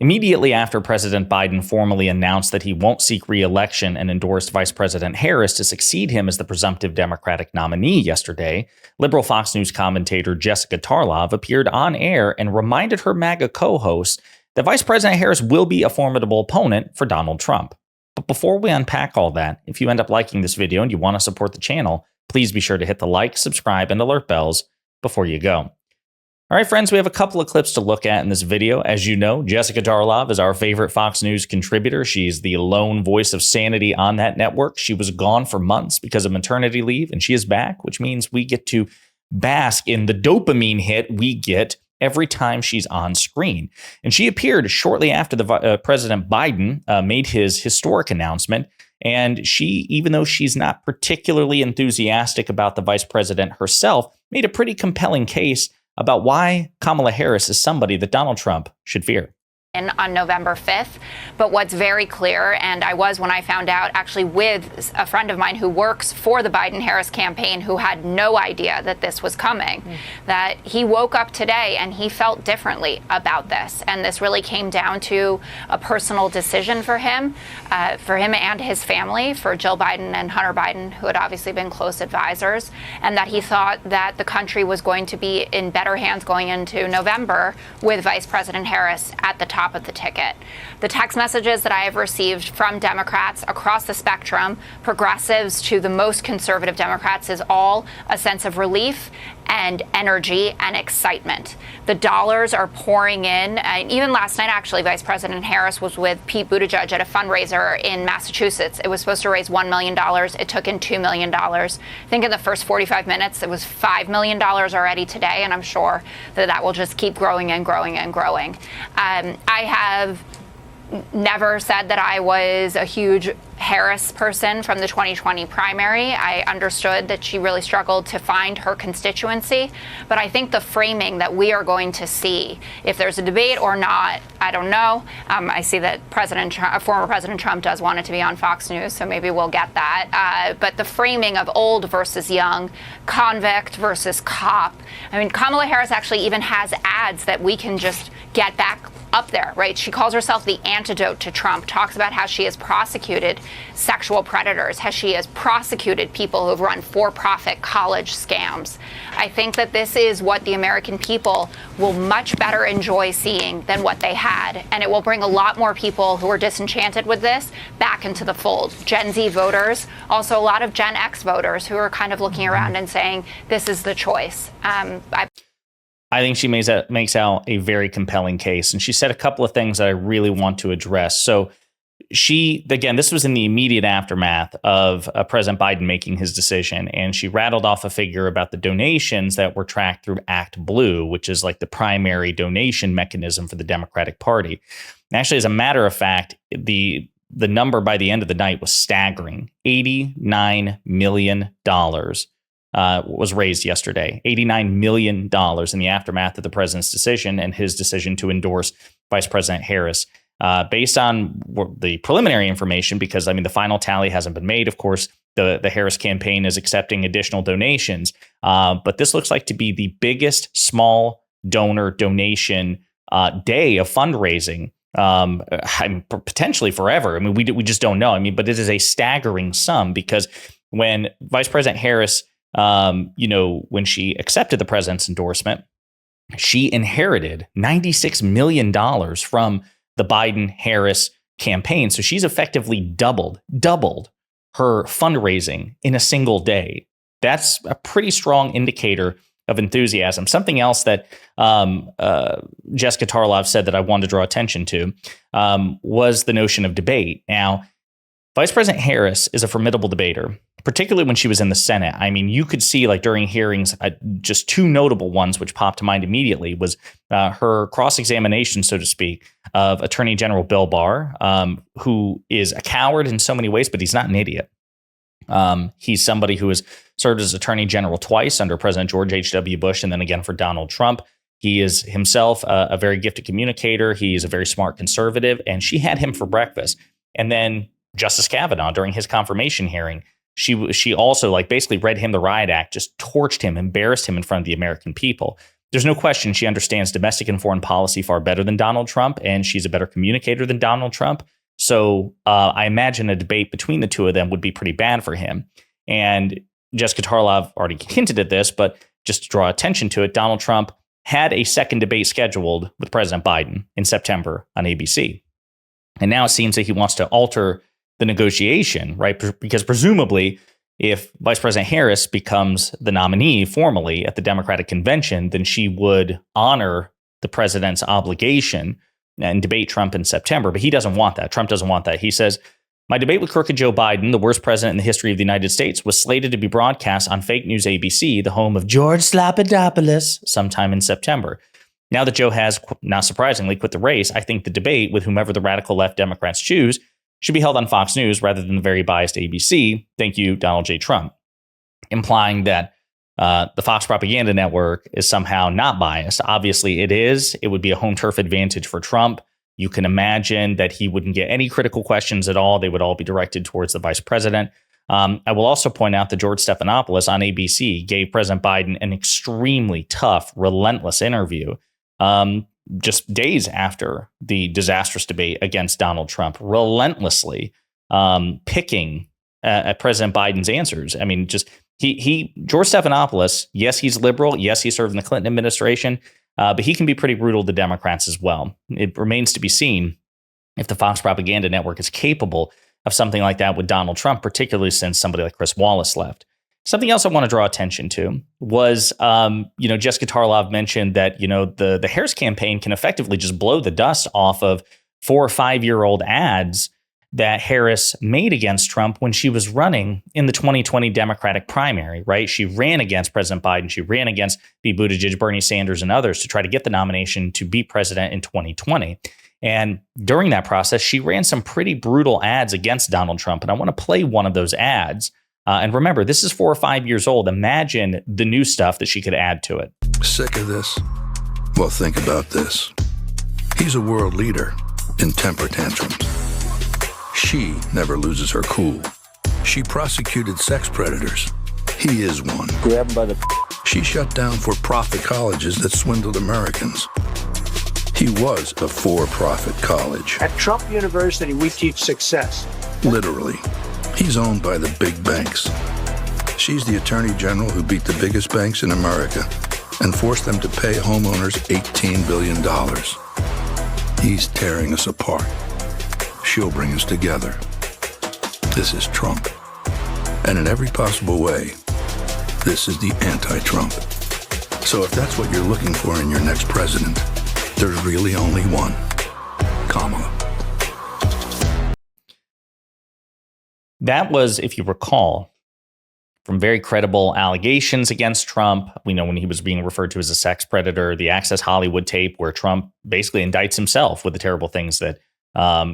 Immediately after President Biden formally announced that he won't seek re-election and endorsed Vice President Harris to succeed him as the presumptive Democratic nominee yesterday, liberal Fox News commentator Jessica Tarlov appeared on air and reminded her MAGA co-hosts that Vice President Harris will be a formidable opponent for Donald Trump. But before we unpack all that, if you end up liking this video and you want to support the channel, please be sure to hit the like, subscribe, and alert bells before you go. All right, friends, we have a couple of clips to look at in this video. As you know, Jessica Tarlov is our favorite Fox News contributor. She's the lone voice of sanity on that network. She was gone for months because of maternity leave, and she is back, which means we get to bask in the dopamine hit we get every time she's on screen. And she appeared shortly after President Biden made his historic announcement. And she, even though she's not particularly enthusiastic about the vice president herself, made a pretty compelling case about why Kamala Harris is somebody that Donald Trump should fear. On November 5th. But what's very clear, and I was when I found out actually with a friend of mine who works for the Biden-Harris campaign who had no idea that this was coming, that he woke up today and he felt differently about this. And this really came down to a personal decision for him and his family, for Jill Biden and Hunter Biden, who had obviously been close advisors, and that he thought that the country was going to be in better hands going into November with Vice President Harris at the top of the ticket. The text messages that I have received from Democrats across the spectrum, progressives to the most conservative Democrats, is all a sense of relief and energy and excitement. The dollars are pouring in. And even last night, actually, Vice President Harris was with Pete Buttigieg at a fundraiser in Massachusetts. It was supposed to raise $1 million. It took in $2 million. I think in the first 45 minutes, it was $5 million already today, and I'm sure that will just keep growing and growing and growing. I have never said that I was a huge Harris person from the 2020 primary. I understood that she really struggled to find her constituency. But I think the framing that we are going to see, if there's a debate or not, I don't know. I see that former President Trump does want it to be on Fox News, so maybe we'll get that. But the framing of old versus young, convict versus cop. I mean, Kamala Harris actually even has ads that we can just get back up there, right? She calls herself the antidote to Trump, talks about how she has prosecuted sexual predators, how she has prosecuted people who've run for-profit college scams. I think that this is what the American people will much better enjoy seeing than what they had. And it will bring a lot more people who are disenchanted with this back into the fold. Gen Z voters, also a lot of Gen X voters who are kind of looking around and saying, this is the choice. I think she makes out a very compelling case. And she said a couple of things that I really want to address. So again, this was in the immediate aftermath of President Biden making his decision. And she rattled off a figure about the donations that were tracked through Act Blue, which is like the primary donation mechanism for the Democratic Party. And actually, as a matter of fact, the number by the end of the night was staggering. $89 million. Was raised yesterday, $89 million in the aftermath of the president's decision and his decision to endorse Vice President Harris. Based on the preliminary information, because, I mean, the final tally hasn't been made. Of course, the Harris campaign is accepting additional donations. But this looks like to be the biggest small donor donation day of fundraising. Potentially forever. I mean, we just don't know. I mean, but it is a staggering sum, because when Vice President Harris when she accepted the president's endorsement, she inherited $96 million from the Biden-Harris campaign. So she's effectively doubled her fundraising in a single day. That's a pretty strong indicator of enthusiasm. Something else that Jessica Tarlov said that I wanted to draw attention to was the notion of debate. Now, Vice President Harris is a formidable debater, particularly when she was in the Senate. I mean, you could see, like, during hearings, just two notable ones which popped to mind immediately was her cross-examination, so to speak, of Attorney General Bill Barr, who is a coward in so many ways, but he's not an idiot. He's somebody who has served as Attorney General twice under President George H.W. Bush and then again for Donald Trump. He is himself a very gifted communicator. He's a very smart conservative, and she had him for breakfast. And then Justice Kavanaugh, during his confirmation hearing, she also, like, basically read him the riot act, just torched him, embarrassed him in front of the American people. there's no question she understands domestic and foreign policy far better than Donald Trump, and she's a better communicator than Donald Trump. So I imagine a debate between the two of them would be pretty bad for him. And Jessica Tarlov already hinted at this, but just to draw attention to it, Donald Trump had a second debate scheduled with President Biden in September on ABC. And now it seems that he wants to alter the negotiation, right? Because presumably, if Vice President Harris becomes the nominee formally at the Democratic convention, then she would honor the president's obligation and debate Trump in September. But he doesn't want that. Trump doesn't want that. He says, my debate with crooked Joe Biden, the worst president in the history of the United States, was slated to be broadcast on fake news ABC, the home of George Slapadopoulos, sometime in September. Now that Joe has, not surprisingly, quit the race, I think the debate with whomever the radical left Democrats choose should be held on Fox News rather than the very biased ABC. Thank you, Donald J. Trump. Implying that the Fox propaganda network is somehow not biased. Obviously, it is. It would be a home turf advantage for Trump. You can imagine that he wouldn't get any critical questions at all. They would all be directed towards the vice president. I will also point out that George Stephanopoulos on ABC gave President Biden an extremely tough, relentless interview just days after the disastrous debate against Donald Trump, relentlessly picking at President Biden's answers. I mean, just George Stephanopoulos, yes, he's liberal. Yes, he served in the Clinton administration, but he can be pretty brutal to Democrats as well. It remains to be seen if the Fox propaganda network is capable of something like that with Donald Trump, particularly since somebody like Chris Wallace left. Something else I want to draw attention to was, Jessica Tarlov mentioned that, the Harris campaign can effectively just blow the dust off of 4 or 5 year old ads that Harris made against Trump when she was running in the 2020 Democratic primary, right? She ran against President Biden. She ran against Pete Buttigieg, Bernie Sanders, and others to try to get the nomination to be president in 2020. And during that process, she ran some pretty brutal ads against Donald Trump. And I want to play one of those ads. And remember, this is 4 or 5 years old. Imagine the new stuff that she could add to it. Sick of this? Well, think about this. He's a world leader in temper tantrums. She never loses her cool. She prosecuted sex predators. He is one. Grab him by the... She shut down for-profit colleges that swindled Americans. He was a for-profit college. At Trump University, we teach success. Literally. He's owned by the big banks. She's the attorney general who beat the biggest banks in America and forced them to pay homeowners $18 billion. He's tearing us apart. She'll bring us together. This is Trump. And in every possible way, this is the anti-Trump. So if that's what you're looking for in your next president, there's really only one. Kamala. That was, if you recall, from very credible allegations against Trump. We know when he was being referred to as a sex predator, the Access Hollywood tape where Trump basically indicts himself with the terrible things that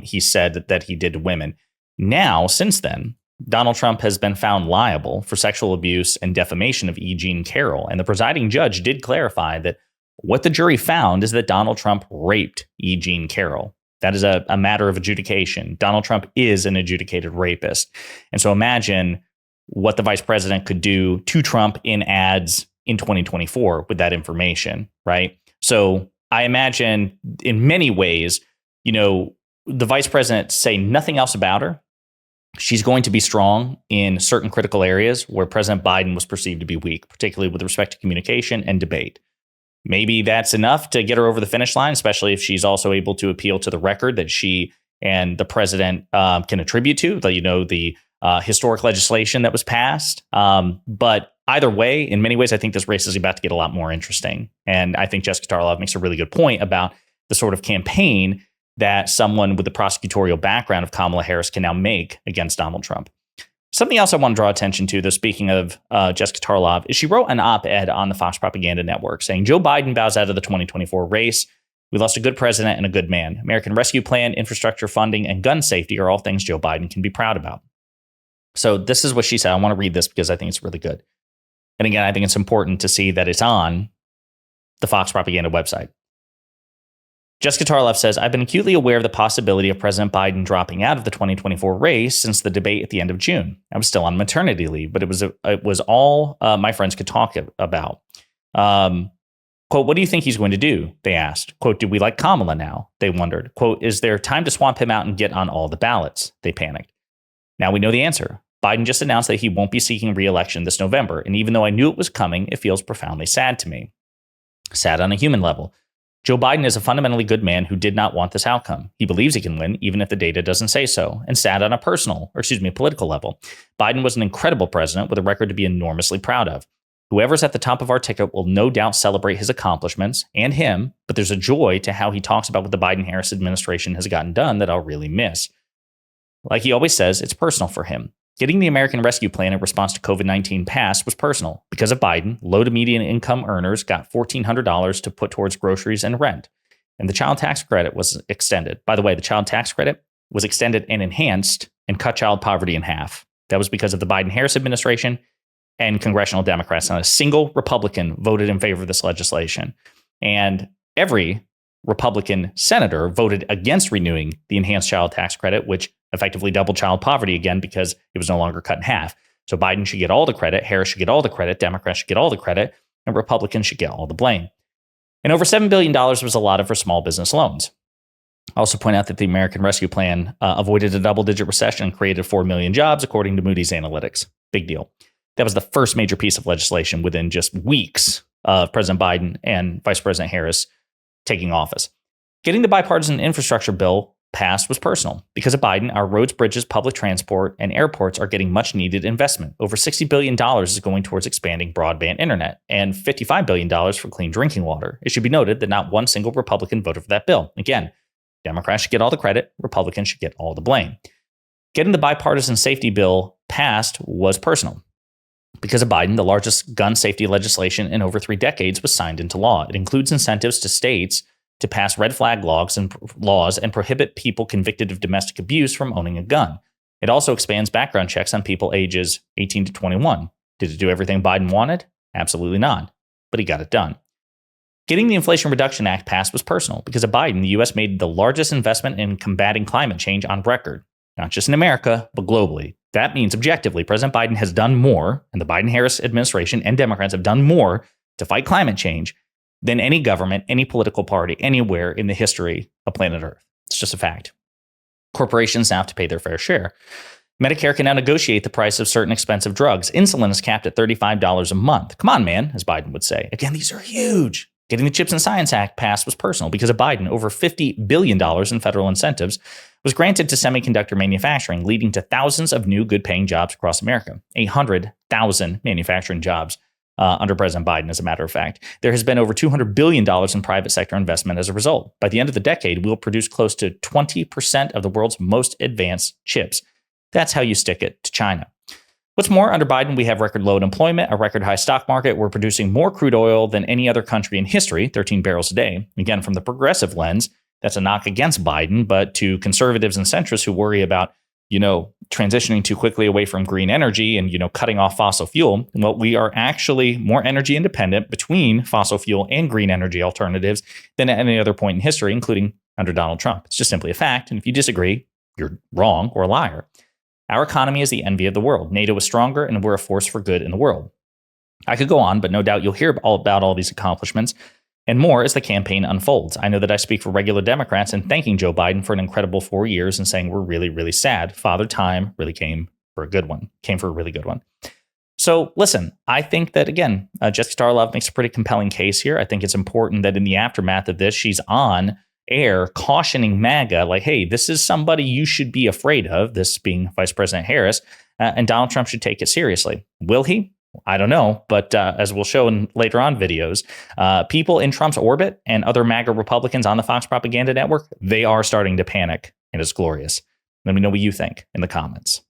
he said that he did to women. Now, since then, Donald Trump has been found liable for sexual abuse and defamation of E. Jean Carroll. And the presiding judge did clarify that what the jury found is that Donald Trump raped E. Jean Carroll. That is a matter of adjudication. Donald Trump is an adjudicated rapist. And so imagine what the vice president could do to Trump in ads in 2024 with that information, right? So I imagine in many ways, the vice president say nothing else about her. She's going to be strong in certain critical areas where President Biden was perceived to be weak, particularly with respect to communication and debate. Maybe that's enough to get her over the finish line, especially if she's also able to appeal to the record that she and the president can attribute to, the historic legislation that was passed. But either way, in many ways, I think this race is about to get a lot more interesting. And I think Jessica Tarlov makes a really good point about the sort of campaign that someone with the prosecutorial background of Kamala Harris can now make against Donald Trump. Something else I want to draw attention to, though, speaking of Jessica Tarlov, is she wrote an op-ed on the Fox Propaganda Network saying Joe Biden bows out of the 2024 race. We lost a good president and a good man. American Rescue Plan, infrastructure funding, and gun safety are all things Joe Biden can be proud about. So this is what she said. I want to read this because I think it's really good. And again, I think it's important to see that it's on the Fox Propaganda website. Jessica Tarlov says, I've been acutely aware of the possibility of President Biden dropping out of the 2024 race since the debate at the end of June. I was still on maternity leave, but it was all my friends could talk about. Quote, what do you think he's going to do? They asked. Quote, do we like Kamala now? They wondered. Quote, is there time to swamp him out and get on all the ballots? They panicked. Now we know the answer. Biden just announced that he won't be seeking re-election this November. And even though I knew it was coming, it feels profoundly sad to me. Sad on a human level. Joe Biden is a fundamentally good man who did not want this outcome. He believes he can win, even if the data doesn't say so. And sad on a political level. Biden was an incredible president with a record to be enormously proud of. Whoever's at the top of our ticket will no doubt celebrate his accomplishments and him, but there's a joy to how he talks about what the Biden-Harris administration has gotten done that I'll really miss. Like he always says, it's personal for him. Getting the American Rescue Plan in response to COVID-19 passed was personal. Because of Biden, low to median income earners got $1,400 to put towards groceries and rent. And the child tax credit was extended. By the way, the child tax credit was extended and enhanced and cut child poverty in half. That was because of the Biden-Harris administration and congressional Democrats. Not a single Republican voted in favor of this legislation. And every Republican senator voted against renewing the enhanced child tax credit, which effectively doubled child poverty again because it was no longer cut in half. So Biden should get all the credit, Harris should get all the credit, Democrats should get all the credit, and Republicans should get all the blame. And over $7 billion was allotted for small business loans. I also point out that the American Rescue Plan avoided a double-digit recession and created 4 million jobs, according to Moody's Analytics. Big deal. That was the first major piece of legislation within just weeks of President Biden and Vice President Harris taking office. Getting the bipartisan infrastructure bill passed was personal. Because of Biden, our roads, bridges, public transport, and airports are getting much needed investment. Over $60 billion is going towards expanding broadband internet and $55 billion for clean drinking water. It should be noted that not one single Republican voted for that bill. Again, Democrats should get all the credit, Republicans should get all the blame. Getting the bipartisan safety bill passed was personal. Because of Biden, the largest gun safety legislation in over 3 decades was signed into law. It includes incentives to states to pass red flag laws and prohibit people convicted of domestic abuse from owning a gun. It also expands background checks on people ages 18 to 21. Did it do everything Biden wanted? Absolutely not. But he got it done. Getting the Inflation Reduction Act passed was personal. Because of Biden, the U.S. made the largest investment in combating climate change on record. Not just in America, but globally. That means objectively, President Biden has done more, and the Biden-Harris administration and Democrats have done more to fight climate change than any government, any political party, anywhere in the history of planet Earth. It's just a fact. Corporations now have to pay their fair share. Medicare can now negotiate the price of certain expensive drugs. Insulin is capped at $35 a month. Come on, man, as Biden would say. Again, these are huge. Getting the Chips and Science Act passed was personal. Because of Biden, over $50 billion in federal incentives was granted to semiconductor manufacturing, leading to thousands of new good-paying jobs across America. 800,000 manufacturing jobs under President Biden, as a matter of fact. There has been over $200 billion in private sector investment as a result. By the end of the decade, we'll produce close to 20% of the world's most advanced chips. That's how you stick it to China. What's more, under Biden, we have record low unemployment, a record high stock market. We're producing more crude oil than any other country in history, 13 barrels a day. Again, from the progressive lens, that's a knock against Biden, but to conservatives and centrists who worry about, transitioning too quickly away from green energy and, cutting off fossil fuel, well, we are actually more energy independent between fossil fuel and green energy alternatives than at any other point in history, including under Donald Trump. It's just simply a fact. And if you disagree, you're wrong or a liar. Our economy is the envy of the world. NATO is stronger, and we're a force for good in the world. I could go on, but no doubt you'll hear all about all these accomplishments and more as the campaign unfolds. I know that I speak for regular Democrats in thanking Joe Biden for an incredible 4 years and saying we're really, really sad. Father Time really came for a really good one. So listen, I think that, again, Jessica Tarlov makes a pretty compelling case here. I think it's important that in the aftermath of this, she's on air cautioning MAGA, like, hey, this is somebody you should be afraid of, this being Vice President Harris, and Donald Trump should take it seriously. Will he? I don't know. But as we'll show in later on videos, people in Trump's orbit and other MAGA Republicans on the Fox Propaganda Network, they are starting to panic, and it's glorious. Let me know what you think in the comments.